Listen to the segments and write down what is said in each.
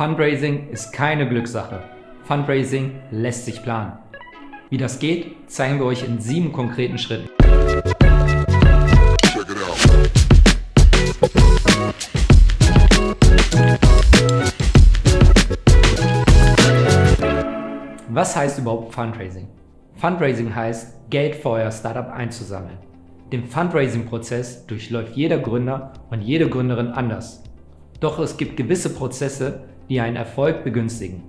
Fundraising ist keine Glückssache. Fundraising lässt sich planen. Wie das geht, zeigen wir euch in 7 konkreten Schritten. Was heißt überhaupt Fundraising? Fundraising heißt, Geld für euer Startup einzusammeln. Den Fundraising-Prozess durchläuft jeder Gründer und jede Gründerin anders. Doch es gibt gewisse Prozesse, die einen Erfolg begünstigen.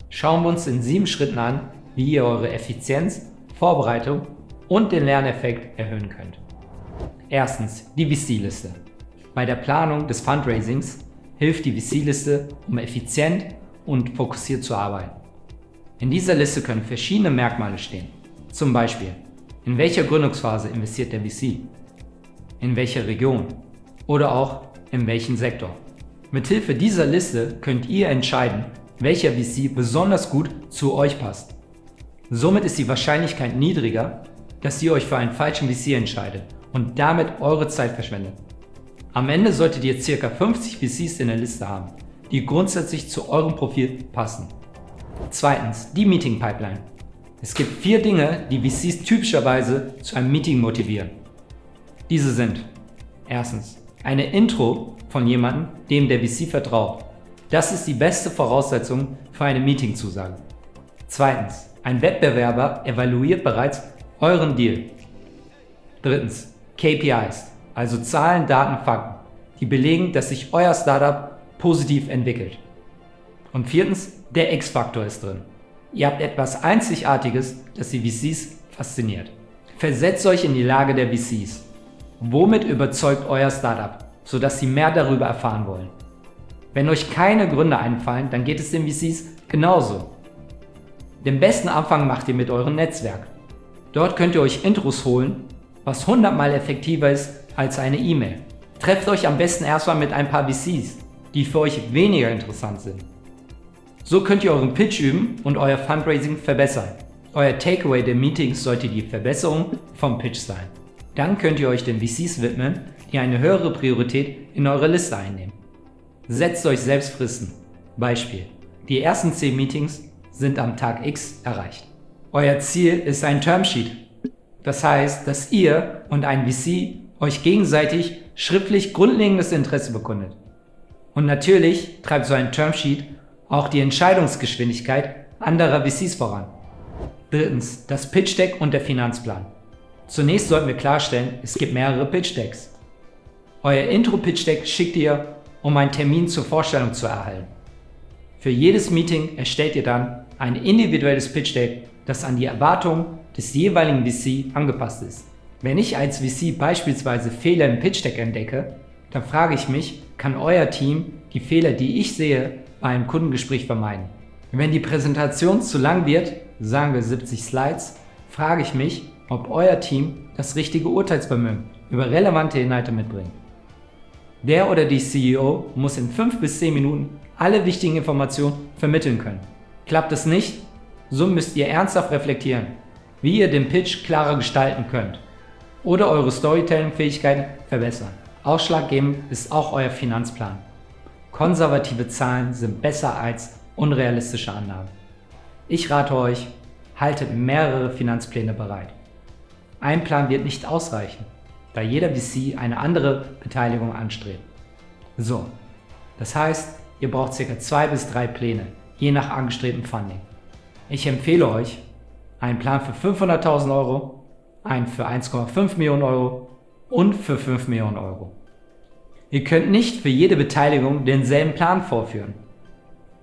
Schauen wir uns in 7 Schritten an, wie ihr eure Effizienz, Vorbereitung und den Lerneffekt erhöhen könnt. Erstens, die VC-Liste. Bei der Planung des Fundraisings hilft die VC-Liste, um effizient und fokussiert zu arbeiten. In dieser Liste können verschiedene Merkmale stehen. Zum Beispiel, in welcher Gründungsphase investiert der VC? In welcher Region? Oder auch in welchem Sektor? Mithilfe dieser Liste könnt ihr entscheiden, welcher VC besonders gut zu euch passt. Somit ist die Wahrscheinlichkeit niedriger, dass ihr euch für einen falschen VC entscheidet und damit eure Zeit verschwendet. Am Ende solltet ihr ca. 50 VCs in der Liste haben, die grundsätzlich zu eurem Profil passen. Zweitens, die Meeting Pipeline. Es gibt 4 Dinge, die VCs typischerweise zu einem Meeting motivieren. Diese sind: Erstens, eine Intro von jemandem, dem der VC vertraut. Das ist die beste Voraussetzung für eine Meeting-Zusage. Zweitens, ein Wettbewerber evaluiert bereits euren Deal. Drittens, KPIs, also Zahlen, Daten, Fakten, die belegen, dass sich euer Startup positiv entwickelt. Und viertens, der X-Faktor ist drin. Ihr habt etwas Einzigartiges, das die VCs fasziniert. Versetzt euch in die Lage der VCs. Womit überzeugt euer Startup, sodass sie mehr darüber erfahren wollen? Wenn euch keine Gründe einfallen, dann geht es den VCs genauso. Den besten Anfang macht ihr mit eurem Netzwerk. Dort könnt ihr euch Intros holen, was 100-mal effektiver ist als eine E-Mail. Trefft euch am besten erstmal mit ein paar VCs, die für euch weniger interessant sind. So könnt ihr euren Pitch üben und euer Fundraising verbessern. Euer Takeaway der Meetings sollte die Verbesserung vom Pitch sein. Dann könnt ihr euch den VCs widmen, die eine höhere Priorität in eure Liste einnehmen. Setzt euch selbst Fristen. Beispiel: Die ersten 10 Meetings sind am Tag X erreicht. Euer Ziel ist ein Termsheet. Das heißt, dass ihr und ein VC euch gegenseitig schriftlich grundlegendes Interesse bekundet. Und natürlich treibt so ein Termsheet auch die Entscheidungsgeschwindigkeit anderer VCs voran. Drittens, das Pitch Deck und der Finanzplan. Zunächst sollten wir klarstellen, es gibt mehrere Pitch Decks. Euer Intro-Pitch Deck schickt ihr, um einen Termin zur Vorstellung zu erhalten. Für jedes Meeting erstellt ihr dann ein individuelles Pitch Deck, das an die Erwartungen des jeweiligen VC angepasst ist. Wenn ich als VC beispielsweise Fehler im Pitch Deck entdecke, dann frage ich mich, kann euer Team die Fehler, die ich sehe, bei einem Kundengespräch vermeiden? Wenn die Präsentation zu lang wird, sagen wir 70 Slides, frage ich mich, ob euer Team das richtige Urteilsvermögen über relevante Inhalte mitbringt. Der oder die CEO muss in 5 bis 10 Minuten alle wichtigen Informationen vermitteln können. Klappt es nicht, so müsst ihr ernsthaft reflektieren, wie ihr den Pitch klarer gestalten könnt oder eure Storytelling-Fähigkeiten verbessern. Ausschlaggebend ist auch euer Finanzplan. Konservative Zahlen sind besser als unrealistische Annahmen. Ich rate euch, haltet mehrere Finanzpläne bereit. Ein Plan wird nicht ausreichen, da jeder VC eine andere Beteiligung anstrebt. So, das heißt, ihr braucht ca. 2 bis 3 Pläne, je nach angestrebtem Funding. Ich empfehle euch einen Plan für 500.000 Euro, einen für 1,5 Millionen Euro und für 5 Millionen Euro. Ihr könnt nicht für jede Beteiligung denselben Plan vorführen.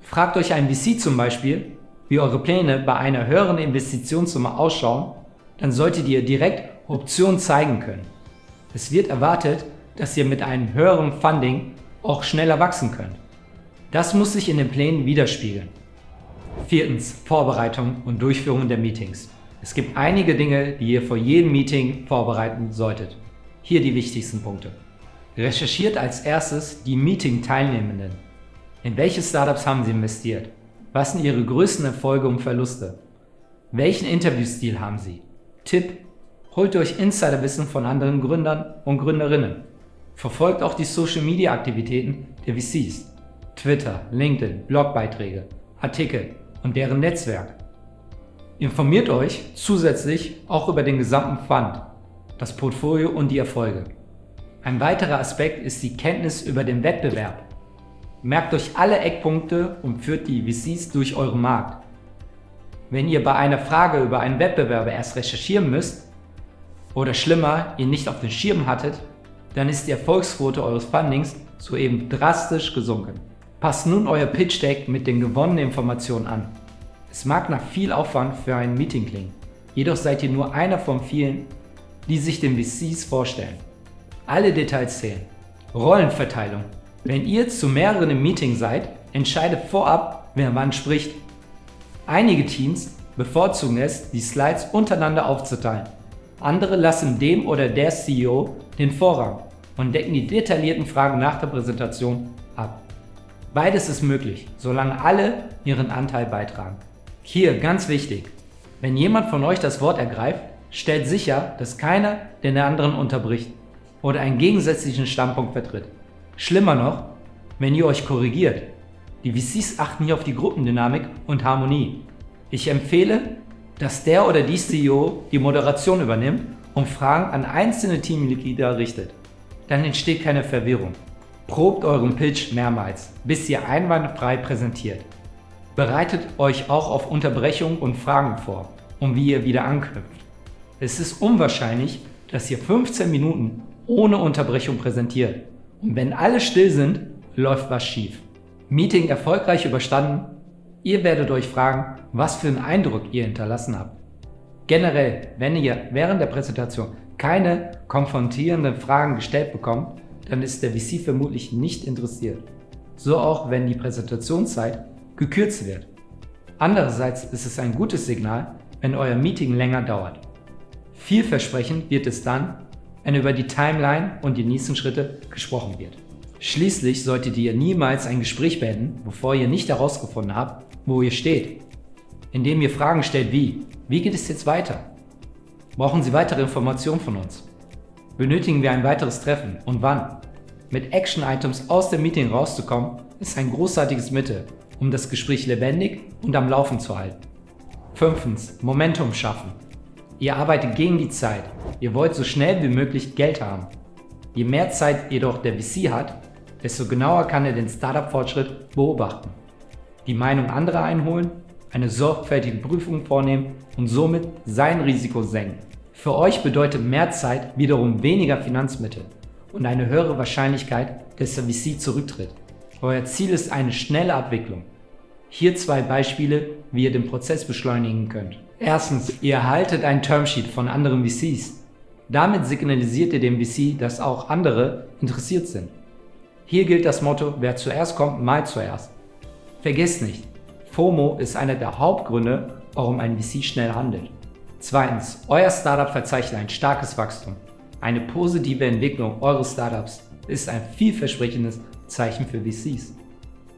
Fragt euch ein VC zum Beispiel, wie eure Pläne bei einer höheren Investitionssumme ausschauen, dann solltet ihr direkt Optionen zeigen können. Es wird erwartet, dass ihr mit einem höheren Funding auch schneller wachsen könnt. Das muss sich in den Plänen widerspiegeln. Viertens, Vorbereitung und Durchführung der Meetings. Es gibt einige Dinge, die ihr vor jedem Meeting vorbereiten solltet. Hier die wichtigsten Punkte. Recherchiert als erstes die Meeting-Teilnehmenden. In welche Startups haben sie investiert? Was sind ihre größten Erfolge und Verluste? Welchen Interviewstil haben sie? Tipp: Holt euch Insiderwissen von anderen Gründern und Gründerinnen. Verfolgt auch die Social-Media-Aktivitäten der VCs. Twitter, LinkedIn, Blogbeiträge, Artikel und deren Netzwerk. Informiert euch zusätzlich auch über den gesamten Fund, das Portfolio und die Erfolge. Ein weiterer Aspekt ist die Kenntnis über den Wettbewerb. Merkt euch alle Eckpunkte und führt die VCs durch euren Markt. Wenn ihr bei einer Frage über einen Wettbewerber erst recherchieren müsst oder schlimmer, ihn nicht auf dem Schirm hattet, dann ist die Erfolgsquote eures Fundings soeben drastisch gesunken. Passt nun euer Pitch Deck mit den gewonnenen Informationen an. Es mag nach viel Aufwand für ein Meeting klingen, jedoch seid ihr nur einer von vielen, die sich den VCs vorstellen. Alle Details zählen. Rollenverteilung. Wenn ihr zu mehreren im Meeting seid, entscheidet vorab, wer wann spricht. Einige Teams bevorzugen es, die Slides untereinander aufzuteilen. Andere lassen dem oder der CEO den Vorrang und decken die detaillierten Fragen nach der Präsentation ab. Beides ist möglich, solange alle ihren Anteil beitragen. Hier ganz wichtig, wenn jemand von euch das Wort ergreift, stellt sicher, dass keiner den anderen unterbricht oder einen gegensätzlichen Standpunkt vertritt. Schlimmer noch, wenn ihr euch korrigiert. Die VCs achten hier auf die Gruppendynamik und Harmonie. Ich empfehle, dass der oder die CEO die Moderation übernimmt und Fragen an einzelne Teammitglieder richtet. Dann entsteht keine Verwirrung. Probt euren Pitch mehrmals, bis ihr einwandfrei präsentiert. Bereitet euch auch auf Unterbrechungen und Fragen vor und wie ihr wieder anknüpft. Es ist unwahrscheinlich, dass ihr 15 Minuten ohne Unterbrechung präsentiert. Und wenn alle still sind, läuft was schief. Meeting erfolgreich überstanden? Ihr werdet euch fragen, was für einen Eindruck ihr hinterlassen habt. Generell, wenn ihr während der Präsentation keine konfrontierenden Fragen gestellt bekommt, dann ist der VC vermutlich nicht interessiert. So auch wenn die Präsentationszeit gekürzt wird. Andererseits ist es ein gutes Signal, wenn euer Meeting länger dauert. Vielversprechend wird es dann, wenn über die Timeline und die nächsten Schritte gesprochen wird. Schließlich solltet ihr niemals ein Gespräch beenden, bevor ihr nicht herausgefunden habt, wo ihr steht. Indem ihr Fragen stellt wie geht es jetzt weiter? Brauchen Sie weitere Informationen von uns? Benötigen wir ein weiteres Treffen und wann? Mit Action-Items aus dem Meeting rauszukommen, ist ein großartiges Mittel, um das Gespräch lebendig und am Laufen zu halten. 5. Momentum schaffen. Ihr arbeitet gegen die Zeit. Ihr wollt so schnell wie möglich Geld haben. Je mehr Zeit jedoch der VC hat, desto genauer kann er den Startup-Fortschritt beobachten, die Meinung anderer einholen, eine sorgfältige Prüfung vornehmen und somit sein Risiko senken. Für euch bedeutet mehr Zeit wiederum weniger Finanzmittel und eine höhere Wahrscheinlichkeit, dass der VC zurücktritt. Euer Ziel ist eine schnelle Abwicklung. Hier 2 Beispiele, wie ihr den Prozess beschleunigen könnt. Erstens, ihr erhaltet ein Termsheet von anderen VCs. Damit signalisiert ihr dem VC, dass auch andere interessiert sind. Hier gilt das Motto, wer zuerst kommt, mal zuerst. Vergesst nicht, FOMO ist einer der Hauptgründe, warum ein VC schnell handelt. Zweitens, euer Startup verzeichnet ein starkes Wachstum. Eine positive Entwicklung eures Startups ist ein vielversprechendes Zeichen für VCs.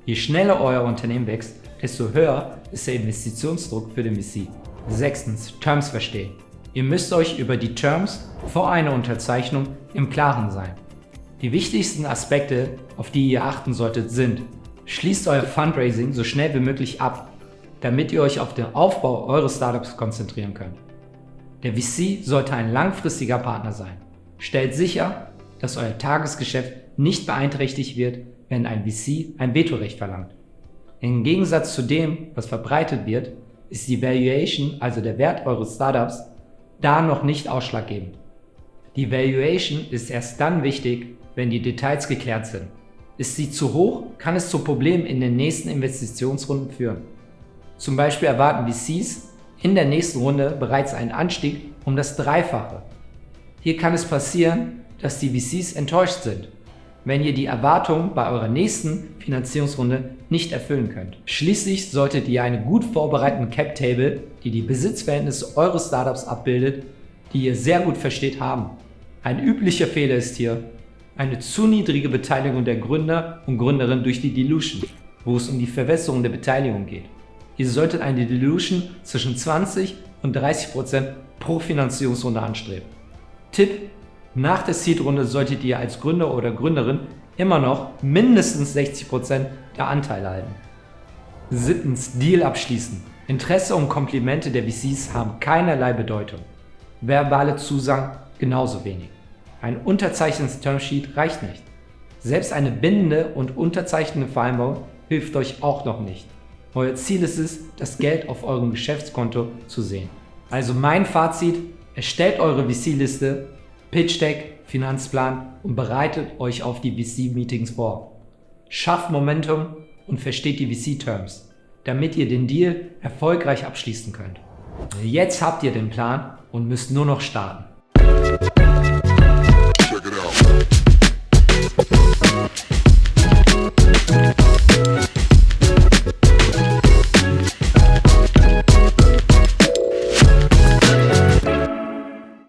Je schneller euer Unternehmen wächst, desto höher ist der Investitionsdruck für den VC. 6. Terms verstehen. Ihr müsst euch über die Terms vor einer Unterzeichnung im Klaren sein. Die wichtigsten Aspekte, auf die ihr achten solltet, sind: Schließt euer Fundraising so schnell wie möglich ab, damit ihr euch auf den Aufbau eures Startups konzentrieren könnt. Der VC sollte ein langfristiger Partner sein. Stellt sicher, dass euer Tagesgeschäft nicht beeinträchtigt wird, wenn ein VC ein Vetorecht verlangt. Im Gegensatz zu dem, was verbreitet wird, ist die Valuation, also der Wert eures Startups, da noch nicht ausschlaggebend. Die Valuation ist erst dann wichtig, wenn die Details geklärt sind. Ist sie zu hoch, kann es zu Problemen in den nächsten Investitionsrunden führen. Zum Beispiel erwarten VCs in der nächsten Runde bereits einen Anstieg um das Dreifache. Hier kann es passieren, dass die VCs enttäuscht sind, wenn ihr die Erwartungen bei eurer nächsten Finanzierungsrunde nicht erfüllen könnt. Schließlich solltet ihr einen gut vorbereiteten Cap-Table, die die Besitzverhältnisse eures Startups abbildet, die ihr sehr gut versteht, haben. Ein üblicher Fehler ist hier eine zu niedrige Beteiligung der Gründer und Gründerinnen durch die Dilution, wo es um die Verwässerung der Beteiligung geht. Ihr solltet eine Dilution zwischen 20% und 30% pro Finanzierungsrunde anstreben. Tipp: Nach der Seed-Runde solltet ihr als Gründer oder Gründerin immer noch mindestens 60% der Anteile halten. 7. Deal abschließen. Interesse und Komplimente der VCs haben keinerlei Bedeutung. Verbale Zusagen genauso wenig. Ein unterzeichnetes Termsheet reicht nicht. Selbst eine bindende und unterzeichnete Vereinbarung hilft euch auch noch nicht. Euer Ziel ist es, das Geld auf eurem Geschäftskonto zu sehen. Also mein Fazit: Erstellt eure VC-Liste, Pitch-Deck, Finanzplan und bereitet euch auf die VC-Meetings vor. Schafft Momentum und versteht die VC-Terms, damit ihr den Deal erfolgreich abschließen könnt. Jetzt habt ihr den Plan und müsst nur noch starten.